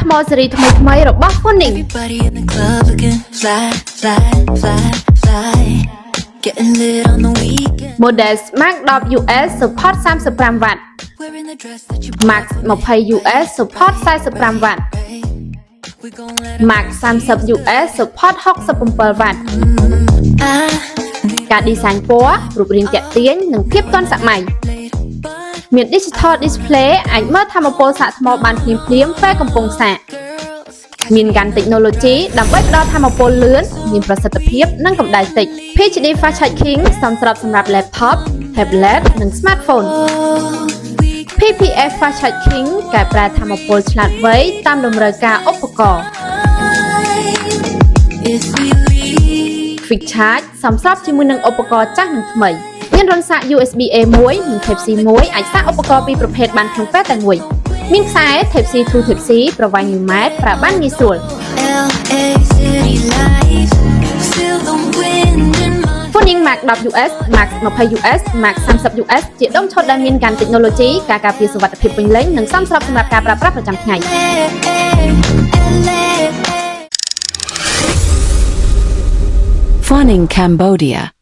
ថ្មសេរីថ្មីៗរបស់ Phoenix Everybody in the club looking fly, fly, fly, fly. Getting lit on the weekend. Model Max 10 US support 35 W Wearing the dress that you Max 20 US support 45 W we gon' let Max 30 US support 67 W ការ design ពណ៌រូបរាងទាក់ទាញនិងភាពទាន់សម័យមាន digital display អាចមើលថាមពលសាកថ្មបានភ្លាមៗពេលកំពុងសាកមានកាន់ technology ដើម្បីផ្ដល់ថាមពលលឿនមានប្រសិទ្ធភាពនិងកម្ដៅតិច PHD fast charging សមស្របសម្រាប់ laptop tablet និង smartphone PPF fast charging កែប្រែថាមពលឆ្លាតវៃតាមតម្រូវការឧបករណ៍ if we leave. Quick charge សមស្របជាមួយនឹងឧបករណ៍ចាស់និងថ្មីមានរន្ធសាក USB A1 និង Type C 1អាចសាកឧបករណ៍ពីរប្រភេទបានក្នុងពេលតែមួយមានខ្សែ Type C to Type C ប្រវែង 1 ម៉ែត្រប្រើបានងាយស្រួល LA city life. Feel the wind in my Phoenix Max 10 US Max 20 US Max 30 US ជាដុំឈុតដែលមានកាន់ technology ការការពារសុវត្ថិភាពពេញលេញនិងសមស្របសម្រាប់ការប្រើប្រាស់ប្រចាំថ្ងៃ LA. Phoenix Cambodia